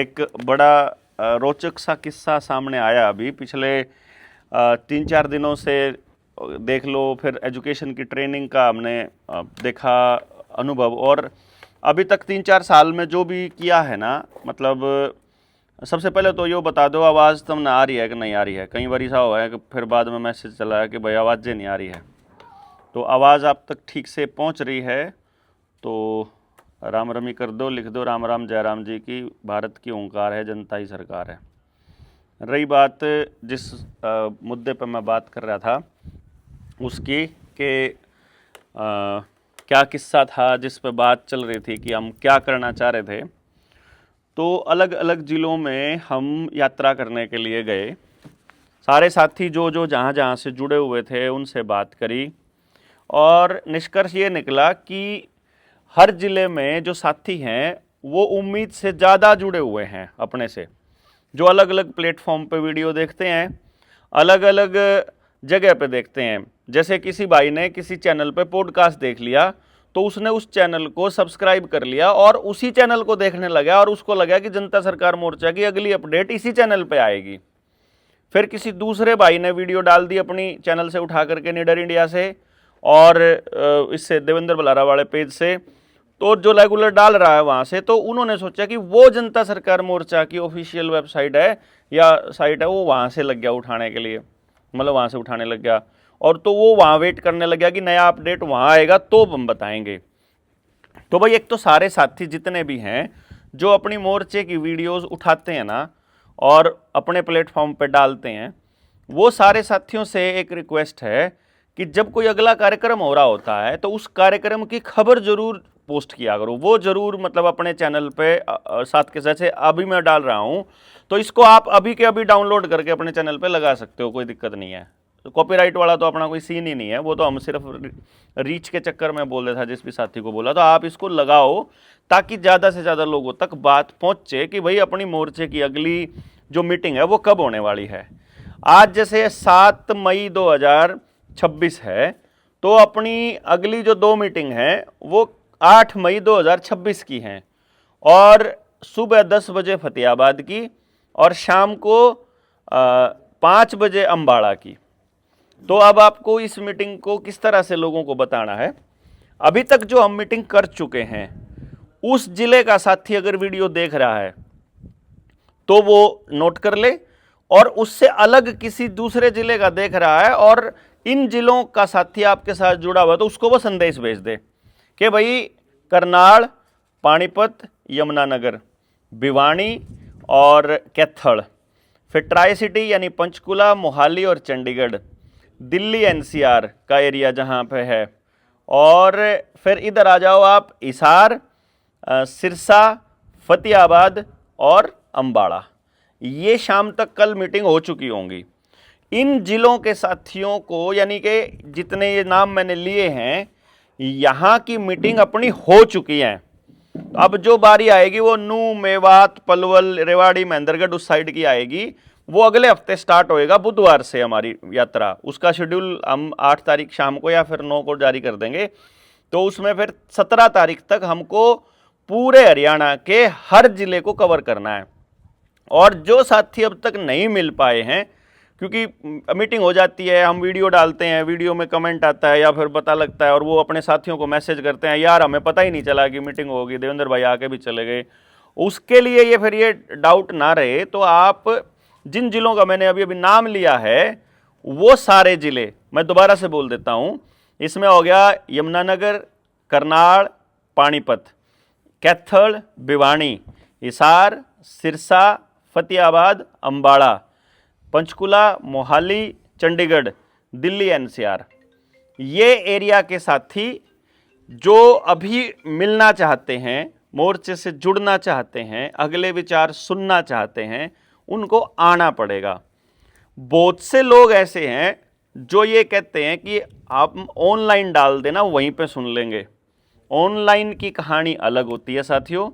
एक बड़ा रोचक सा किस्सा सामने आया अभी पिछले 3-4 दिनों से। देख लो, फिर एजुकेशन की ट्रेनिंग का हमने देखा अनुभव, और अभी तक 3-4 साल में जो भी किया है ना, मतलब सबसे पहले तो यो बता दो आवाज़ तुमने आ रही है कि नहीं आ रही है। कई बार ऐसा हुआ है कि फिर बाद में मैसेज चला है कि भाई आवाज़ें नहीं आ रही है। तो आवाज़ आप तक ठीक से पहुंच रही है तो राम रमी कर दो, लिख दो राम राम जय राम जी की, भारत की ओंकार है, जनता ही सरकार है। रही बात जिस मुद्दे पर मैं बात कर रहा था उसकी कि क्या किस्सा था जिस पर बात चल रही थी कि हम क्या करना चाह रहे थे। तो अलग अलग ज़िलों में हम यात्रा करने के लिए गए। सारे साथी जो जो जहाँ जहाँ से जुड़े हुए थे उनसे बात करी, और निष्कर्ष ये निकला कि हर ज़िले में जो साथी हैं वो उम्मीद से ज़्यादा जुड़े हुए हैं अपने से। जो अलग अलग प्लेटफॉर्म पे वीडियो देखते हैं, अलग अलग जगह पे देखते हैं। जैसे किसी भाई ने किसी चैनल पे पॉडकास्ट देख लिया तो उसने उस चैनल को सब्सक्राइब कर लिया और उसी चैनल को देखने लगा, और उसको लगा कि जनता सरकार मोर्चा की अगली अपडेट इसी चैनल पे आएगी। फिर किसी दूसरे भाई ने वीडियो डाल दी अपनी चैनल से उठा करके, निडर इंडिया से और इससे देवेंद्र बलारा वाले पेज से, तो जो रेगुलर डाल रहा है वहाँ से, तो उन्होंने सोचा कि वो जनता सरकार मोर्चा की ऑफिशियल वेबसाइट है या साइट है, वो वहाँ से लग गया उठाने के लिए, मतलब वहाँ से उठाने लग गया। और तो वो वहाँ वेट करने लग गया कि नया अपडेट वहाँ आएगा तो हम बताएंगे। तो भाई एक तो सारे साथी जितने भी हैं जो अपनी मोर्चे की वीडियोस उठाते हैं ना और अपने प्लेटफॉर्म पे डालते हैं, वो सारे साथियों से एक रिक्वेस्ट है कि जब कोई अगला कार्यक्रम हो रहा होता है तो उस कार्यक्रम की खबर जरूर पोस्ट किया करो। वो जरूर मतलब अपने चैनल पे साथ के साथ, अभी मैं डाल रहा हूँ तो इसको आप अभी के अभी डाउनलोड करके अपने चैनल पे लगा सकते हो, कोई दिक्कत नहीं है। तो कॉपीराइट वाला तो अपना कोई सीन ही नहीं है, वो तो हम सिर्फ रीच के चक्कर में बोल रहे था। जिस भी साथी को बोला तो आप इसको लगाओ ताकि ज़्यादा से ज़्यादा लोगों तक बात पहुँचे कि भाई अपनी मोर्चे की अगली जो मीटिंग है वो कब होने वाली है। आज जैसे 7 मई 2026 है, तो अपनी अगली जो 2 मीटिंग है वो 8 मई 2026 की हैं, और सुबह 10 बजे फतेहाबाद की और शाम को 5 बजे अम्बाड़ा की। तो अब आपको इस मीटिंग को किस तरह से लोगों को बताना है। अभी तक जो हम मीटिंग कर चुके हैं उस जिले का साथी अगर वीडियो देख रहा है तो वो नोट कर ले, और उससे अलग किसी दूसरे जिले का देख रहा है और इन जिलों का साथी आपके साथ जुड़ा हुआ तो उसको वो संदेश भेज दे कि भाई करनाल, पानीपत, यमुनानगर, भिवानी और कैथल, फिर ट्राई सिटी यानी पंचकुला, मोहाली और चंडीगढ़, दिल्ली एनसीआर का एरिया जहाँ पे है, और फिर इधर आ जाओ आप हिसार, सिरसा, फतेहाबाद और अम्बाड़ा। ये शाम तक कल मीटिंग हो चुकी होंगी। इन जिलों के साथियों को, यानी कि जितने ये नाम मैंने लिए हैं, यहाँ की मीटिंग अपनी हो चुकी है। अब जो बारी आएगी वो नूह, मेवात, पलवल, रेवाड़ी, महेंद्रगढ़ उस साइड की आएगी। वो अगले हफ्ते स्टार्ट होएगा, बुधवार से हमारी यात्रा। उसका शेड्यूल हम 8 तारीख शाम को या फिर 9 को जारी कर देंगे। तो उसमें फिर 17 तारीख तक हमको पूरे हरियाणा के हर जिले को कवर करना है। और जो साथी अब तक नहीं मिल पाए हैं, क्योंकि मीटिंग हो जाती है, हम वीडियो डालते हैं, वीडियो में कमेंट आता है या फिर पता लगता है और वो अपने साथियों को मैसेज करते हैं, यार हमें पता ही नहीं चला कि मीटिंग होगी, देवेंद्र भाई आके भी चले गए। उसके लिए ये फिर ये डाउट ना रहे, तो आप जिन जिलों का मैंने अभी अभी नाम लिया है वो सारे जिले मैं दोबारा से बोल देता हूँ। इसमें हो गया यमुनानगर, करनाल, पानीपत, कैथल, भिवानी, हिसार, सिरसा, फतेहाबाद, अम्बाड़ा, पंचकुला, मोहाली, चंडीगढ़, दिल्ली एनसीआर। ये एरिया के साथी जो अभी मिलना चाहते हैं, मोर्चे से जुड़ना चाहते हैं, अगले विचार सुनना चाहते हैं, उनको आना पड़ेगा। बहुत से लोग ऐसे हैं जो ये कहते हैं कि आप ऑनलाइन डाल देना, वहीं पे सुन लेंगे। ऑनलाइन की कहानी अलग होती है साथियों,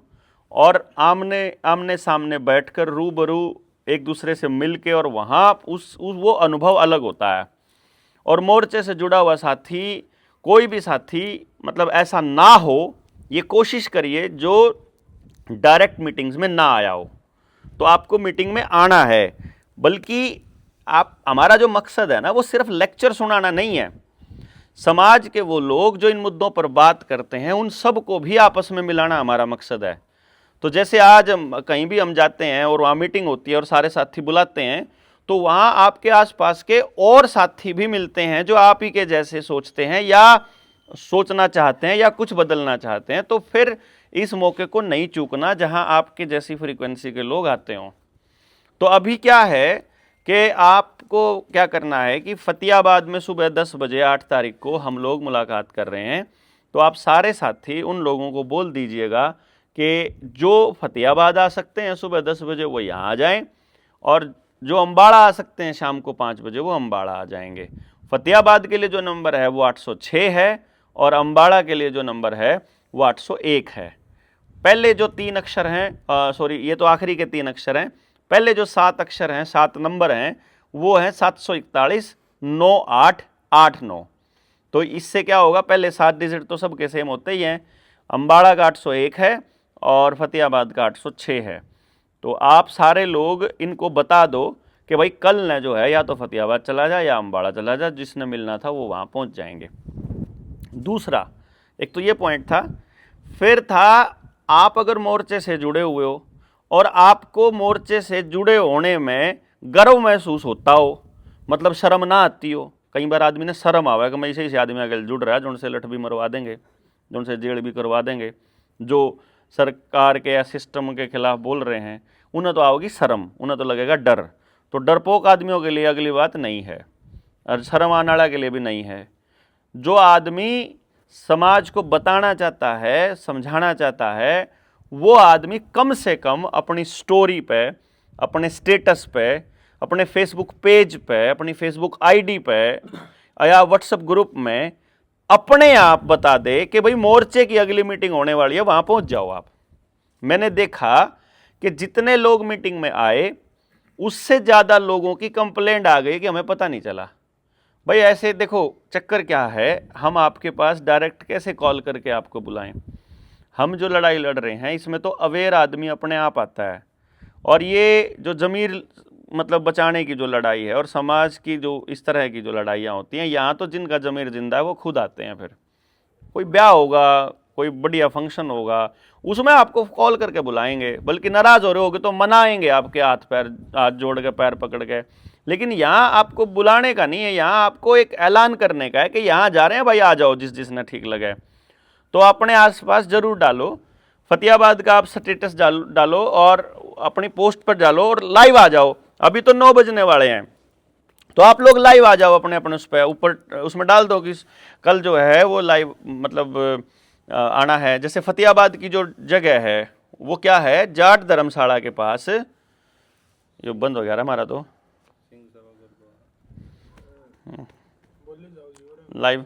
और आमने आमने सामने बैठकर रूबरू एक दूसरे से मिलके और वहाँ वो अनुभव अलग होता है। और मोर्चे से जुड़ा हुआ साथी, कोई भी साथी, मतलब ऐसा ना हो, ये कोशिश करिए जो डायरेक्ट मीटिंग्स में ना आया हो। तो आपको मीटिंग में आना है। बल्कि आप, हमारा जो मकसद है ना वो सिर्फ लेक्चर सुनाना नहीं है। समाज के वो लोग जो इन मुद्दों पर बात करते हैं उन सबको भी आपस में मिलाना हमारा मकसद है। तो जैसे आज कहीं भी हम जाते हैं और वहाँ मीटिंग होती है और सारे साथी बुलाते हैं, तो वहाँ आपके आसपास के और साथी भी मिलते हैं जो आप ही के जैसे सोचते हैं या सोचना चाहते हैं या कुछ बदलना चाहते हैं। तो फिर इस मौके को नहीं चूकना जहाँ आपके जैसी फ्रीक्वेंसी के लोग आते हों। तो अभी क्या है कि आपको क्या करना है कि फतेहाबाद में सुबह 10 बजे 8 तारीख को हम लोग मुलाकात कर रहे हैं। तो आप सारे साथी उन लोगों को बोल दीजिएगा कि जो फतेहाबाद आ सकते हैं सुबह 10 बजे वो यहाँ आ जाएं, और जो अम्बाड़ा आ सकते हैं शाम को 5 बजे वो अम्बाड़ा आ जाएंगे। फतेहाबाद के लिए जो नंबर है वो 806 है और अम्बाड़ा के लिए जो नंबर है वो 801 है। पहले जो 3 अक्षर हैं, सॉरी ये तो आखिरी के 3 अक्षर हैं, पहले जो 7 अक्षर हैं, 7 नंबर हैं, वो हैं 741 9889। तो इससे क्या होगा, पहले 7 डिजिट तो सबके सेम होते ही हैं। अम्बाड़ा का 801 है और फतेहाबाद का 806 है। तो आप सारे लोग इनको बता दो कि भाई कल न जो है या तो फतेहाबाद चला जा या अम्बाड़ा चला जा, जिसने मिलना था वो वहाँ पहुँच जाएंगे। दूसरा, एक तो ये पॉइंट था। फिर था, आप अगर मोर्चे से जुड़े हुए हो और आपको मोर्चे से जुड़े होने में गर्व महसूस होता हो, मतलब शर्म ना आती हो। कई बार आदमी ने शर्म आवा कि मैं इसे से आदमी आगे जुड़ रहा है जो उनसे लठ भी मरवा देंगे, जो उनसे जेल भी करवा देंगे, जो सरकार के या सिस्टम के खिलाफ बोल रहे हैं, उन्हें तो आओगी शर्म, उन्हें तो लगेगा डर। तो डरपोक आदमियों के लिए अगली बात नहीं है और शर्म आने वाला के लिए भी नहीं है। जो आदमी समाज को बताना चाहता है, समझाना चाहता है, वो आदमी कम से कम अपनी स्टोरी पे, अपने स्टेटस पे, अपने फेसबुक पेज पे, अपनी फेसबुक आईडी पे या व्हाट्सएप ग्रुप में अपने आप बता दे कि भाई मोर्चे की अगली मीटिंग होने वाली है, वहां पहुंच जाओ आप। मैंने देखा कि जितने लोग मीटिंग में आए उससे ज्यादा लोगों की कंप्लेंट आ गई कि हमें पता नहीं चला। भाई ऐसे देखो चक्कर क्या है, हम आपके पास डायरेक्ट कैसे कॉल करके आपको बुलाएं। हम जो लड़ाई लड़ रहे हैं इसमें तो अवेयर आदमी अपने आप आता है, और ये जो ज़मीर मतलब बचाने की जो लड़ाई है और समाज की जो इस तरह की जो लड़ाइयाँ होती हैं, यहाँ तो जिनका ज़मीर जिंदा है वो खुद आते हैं। फिर कोई ब्याह होगा, कोई बढ़िया फंक्शन होगा, उसमें आपको कॉल करके बुलाएंगे, बल्कि नाराज़ हो रहे होगे तो मनाएंगे आपके हाथ जोड़ के, पैर पकड़ के। लेकिन यहाँ आपको बुलाने का नहीं है, यहाँ आपको एक ऐलान करने का है कि यहाँ जा रहे हैं भाई, आ जाओ जिस जिसने ठीक लगे। तो अपने आसपास जरूर डालो, फतेहाबाद का आप स्टेटस डालो और अपनी पोस्ट पर डालो और लाइव आ जाओ। अभी तो 9 बजने वाले हैं, तो आप लोग लाइव आ जाओ अपने अपने उस पर ऊपर, उसमें डाल दो कि कल जो है वो लाइव मतलब आना है। जैसे फतेहाबाद की जो जगह है वो क्या है, जाट धर्मशाला के पास, ये बंद हो गया हमारा तो लाइव,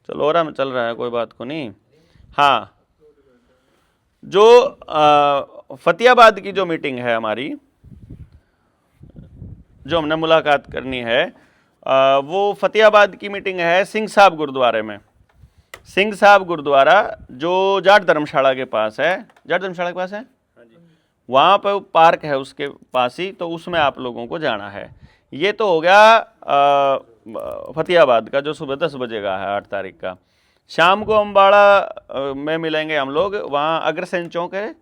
चलो और में चल रहा है, कोई बात को नहीं। हाँ, जो फतेहाबाद की जो मीटिंग है हमारी, जो हमने मुलाकात करनी है, वो फतेहाबाद की मीटिंग है सिंह साहब गुरुद्वारे में। सिंह साहब गुरुद्वारा जो जाट धर्मशाला के पास है, जाट धर्मशाला के पास है, वहाँ पर पार्क है उसके पास ही, तो उसमें आप लोगों को जाना है। ये तो हो गया फतेहाबाद का जो सुबह 10 बजे का है 8 तारीख का। शाम को अम्बाड़ा में मिलेंगे हम लोग, वहाँ अग्रसेन चौक है,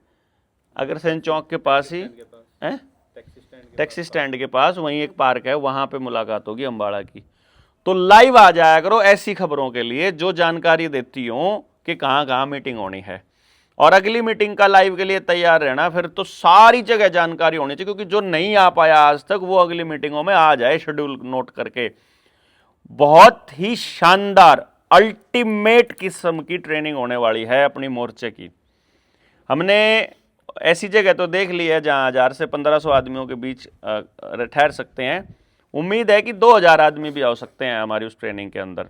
अग्रसेन चौक के पास ही है, टैक्सी स्टैंड के पास वहीं एक पार्क है, वहाँ पे मुलाकात होगी अम्बाड़ा की। तो लाइव आ जाया करो ऐसी खबरों के लिए जो जानकारी देती हो कि कहाँ कहाँ मीटिंग होनी है, और अगली मीटिंग का लाइव के लिए तैयार रहना। फिर तो सारी जगह जानकारी होनी चाहिए, क्योंकि जो नहीं आ पाया आज तक वो अगली मीटिंगों में आ जाए शेड्यूल नोट करके। बहुत ही शानदार अल्टीमेट किस्म की ट्रेनिंग होने वाली है अपनी मोर्चे की। हमने ऐसी जगह तो देख ली है जहां 1000 से 1500 आदमियों के बीच ठहर सकते हैं। उम्मीद है कि 2000 आदमी भी आ सकते हैं हमारी उस ट्रेनिंग के अंदर।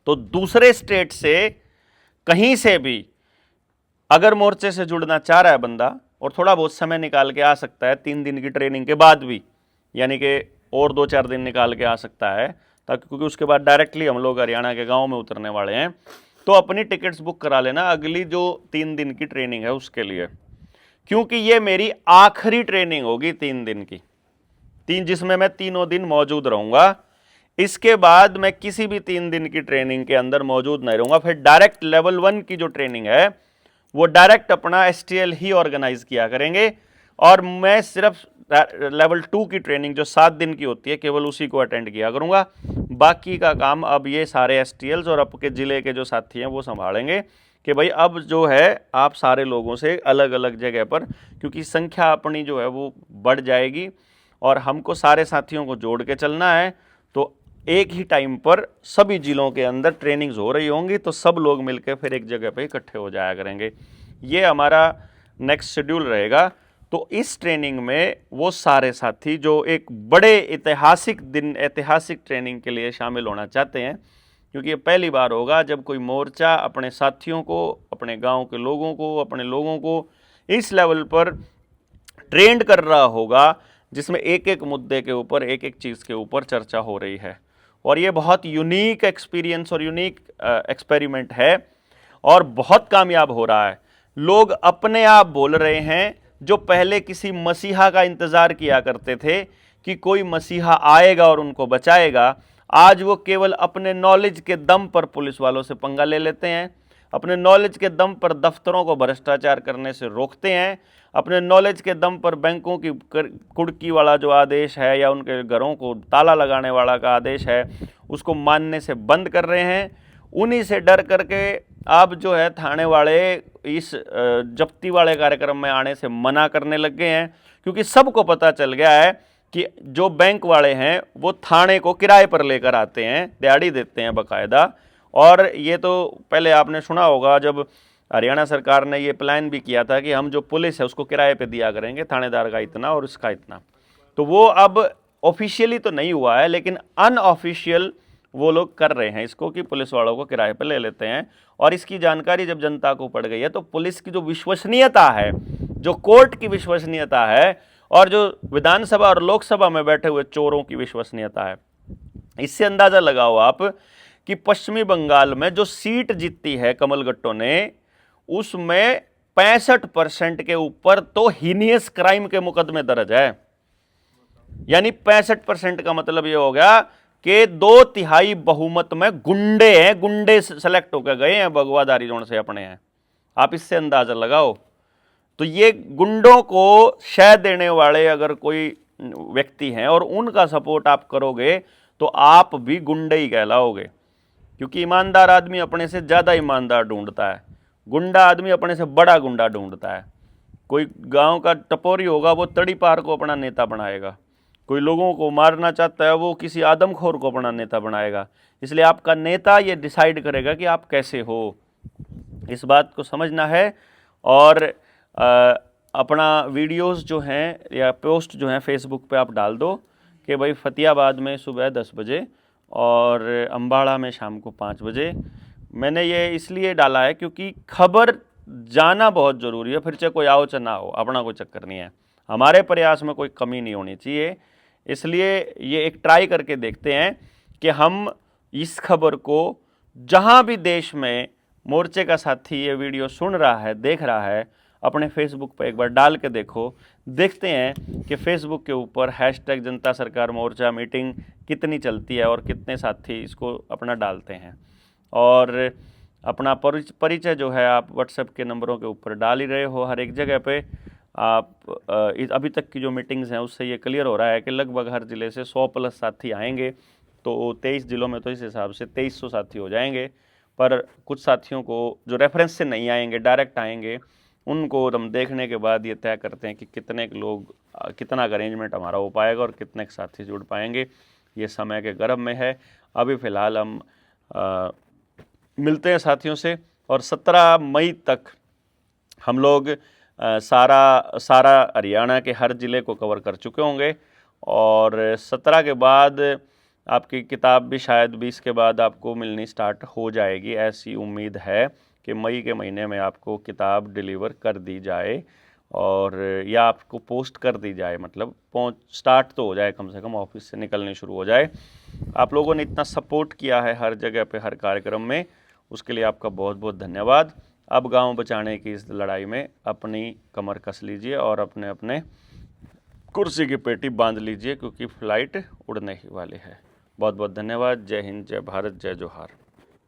तो दूसरे स्टेट से कहीं से भी अगर मोर्चे से जुड़ना चाह रहा है बंदा और थोड़ा बहुत समय निकाल के आ सकता है 3 दिन की ट्रेनिंग के बाद भी, यानी कि और 2-4 दिन निकाल के आ सकता है, ताकि क्योंकि उसके बाद डायरेक्टली हम लोग हरियाणा के गांव में उतरने वाले हैं। तो अपनी टिकट्स बुक करा लेना अगली जो 3 दिन की ट्रेनिंग है उसके लिए, क्योंकि ये मेरी आखिरी ट्रेनिंग होगी 3 दिन की, जिसमें मैं तीनों दिन मौजूद रहूंगा। इसके बाद मैं किसी भी 3 दिन की ट्रेनिंग के अंदर मौजूद नहीं रहूंगा। फिर डायरेक्ट लेवल 1 की जो ट्रेनिंग है वो डायरेक्ट अपना STL ही ऑर्गेनाइज किया करेंगे, और मैं सिर्फ लेवल 2 की ट्रेनिंग जो 7 दिन की होती है केवल उसी को अटेंड किया करूंगा। बाकी का काम अब ये सारे STLs और आपके ज़िले के जो साथी हैं वो संभालेंगे कि भाई अब जो है आप सारे लोगों से अलग अलग जगह पर, क्योंकि संख्या अपनी जो है वो बढ़ जाएगी और हमको सारे साथियों को जोड़ के चलना है, तो एक ही टाइम पर सभी जिलों के अंदर ट्रेनिंग्स हो रही होंगी, तो सब लोग मिलकर फिर एक जगह पे इकट्ठे हो जाया करेंगे। ये हमारा नेक्स्ट शेड्यूल रहेगा। तो इस ट्रेनिंग में वो सारे साथी जो एक बड़े ऐतिहासिक ट्रेनिंग के लिए शामिल होना चाहते हैं, क्योंकि ये पहली बार होगा जब कोई मोर्चा अपने साथियों को, अपने गांव के लोगों को, अपने लोगों को इस लेवल पर ट्रेंड कर रहा होगा, जिसमें एक एक मुद्दे के ऊपर, एक एक चीज़ के ऊपर चर्चा हो रही है। और ये बहुत यूनिक एक्सपीरियंस और यूनिक एक्सपेरिमेंट है और बहुत कामयाब हो रहा है। लोग अपने आप बोल रहे हैं, जो पहले किसी मसीहा का इंतज़ार किया करते थे कि कोई मसीहा आएगा और उनको बचाएगा, आज वो केवल अपने नॉलेज के दम पर पुलिस वालों से पंगा ले लेते हैं, अपने नॉलेज के दम पर दफ्तरों को भ्रष्टाचार करने से रोकते हैं, अपने नॉलेज के दम पर बैंकों की कुड़की वाला जो आदेश है या उनके घरों को ताला लगाने वाला का आदेश है उसको मानने से बंद कर रहे हैं। उन्हीं से डर करके अब जो है थाने वाले इस जब्ती वाले कार्यक्रम में आने से मना करने लग गए हैं, क्योंकि सबको पता चल गया है कि जो बैंक वाले हैं वो थाने को किराए पर लेकर आते हैं, दिहाड़ी देते हैं बाकायदा। और ये तो पहले आपने सुना होगा जब हरियाणा सरकार ने ये प्लान भी किया था कि हम जो पुलिस है उसको किराए पे दिया करेंगे, थानेदार का इतना और इसका इतना। तो वो अब ऑफिशियली तो नहीं हुआ है, लेकिन अनऑफिशियल वो लोग कर रहे हैं इसको कि पुलिस वालों को किराए पे ले लेते हैं। और इसकी जानकारी जब जनता को पड़ गई है तो पुलिस की जो विश्वसनीयता है, जो कोर्ट की विश्वसनीयता है और जो विधानसभा और लोकसभा में बैठे हुए चोरों की विश्वसनीयता है, इससे अंदाजा लगाओ आप कि पश्चिमी बंगाल में जो सीट जीतती है कमल गट्टो ने, उसमें 65% के ऊपर तो हीनियस क्राइम के मुकदमे दर्ज है। यानी 65% का मतलब ये हो गया कि 2/3 बहुमत में गुंडे हैं, गुंडे सेलेक्ट होकर गए हैं, भगवाधारी जोन से अपने हैं। आप इससे अंदाजा लगाओ। तो ये गुंडों को शह देने वाले अगर कोई व्यक्ति हैं और उनका सपोर्ट आप करोगे तो आप भी गुंडे ही कहलाओगे, क्योंकि ईमानदार आदमी अपने से ज़्यादा ईमानदार ढूंढता है, गुंडा आदमी अपने से बड़ा गुंडा ढूंढता है। कोई गांव का टपोरी होगा वो तड़ी पार को अपना नेता बनाएगा, कोई लोगों को मारना चाहता है वो किसी आदमखोर को अपना नेता बनाएगा। इसलिए आपका नेता ये डिसाइड करेगा कि आप कैसे हो, इस बात को समझना है। और अपना वीडियोस जो हैं या पोस्ट जो हैं फेसबुक पे आप डाल दो कि भाई फतेहाबाद में सुबह 10 बजे और अम्बाड़ा में शाम को 5 बजे। मैंने ये इसलिए डाला है क्योंकि खबर जाना बहुत ज़रूरी है, फिर चाहे कोई आओ चाहे ना हो, अपना कोई चक्कर नहीं है, हमारे प्रयास में कोई कमी नहीं होनी चाहिए। इसलिए ये एक ट्राई करके देखते हैं कि हम इस खबर को जहाँ भी देश में मोर्चे का साथी ये वीडियो सुन रहा है, देख रहा है, अपने फेसबुक पर एक बार डाल के देखो। देखते हैं कि फेसबुक के ऊपर हैशटैग जनता सरकार मोर्चा मीटिंग कितनी चलती है और कितने साथी इसको अपना डालते हैं। और अपना परिचय जो है आप व्हाट्सएप के नंबरों के ऊपर डाल ही रहे हो हर एक जगह पे। आप अभी तक की जो मीटिंग्स हैं उससे ये क्लियर हो रहा है कि लगभग हर ज़िले से 100+ साथी आएंगे। तो 23 ज़िलों में तो इस हिसाब से 2300 साथी हो जाएंगे। पर कुछ साथियों को जो रेफरेंस से नहीं आएंगे, डायरेक्ट आएंगे, उनको हम देखने के बाद ये तय करते हैं कि कितने लोग, कितना अरेंजमेंट हमारा हो पाएगा और कितने साथी जुड़ पाएंगे। ये समय के गर्भ में है। अभी फ़िलहाल हम मिलते हैं साथियों से और 17 मई तक हम लोग सारा हरियाणा के हर ज़िले को कवर कर चुके होंगे। और 17 के बाद आपकी किताब भी शायद 20 के बाद आपको मिलनी स्टार्ट हो जाएगी। ऐसी उम्मीद है कि मई के महीने में आपको किताब डिलीवर कर दी जाए और या आपको पोस्ट कर दी जाए, मतलब स्टार्ट तो हो जाए, कम से कम ऑफिस से निकलनी शुरू हो जाए। आप लोगों ने इतना सपोर्ट किया है हर जगह पे, हर कार्यक्रम में, उसके लिए आपका बहुत बहुत धन्यवाद। अब गांव बचाने की इस लड़ाई में अपनी कमर कस लीजिए और अपने अपने कुर्सी की पेटी बांध लीजिए, क्योंकि फ्लाइट उड़ने ही वाली है। बहुत बहुत धन्यवाद। जय हिंद, जय भारत, जय जोहार।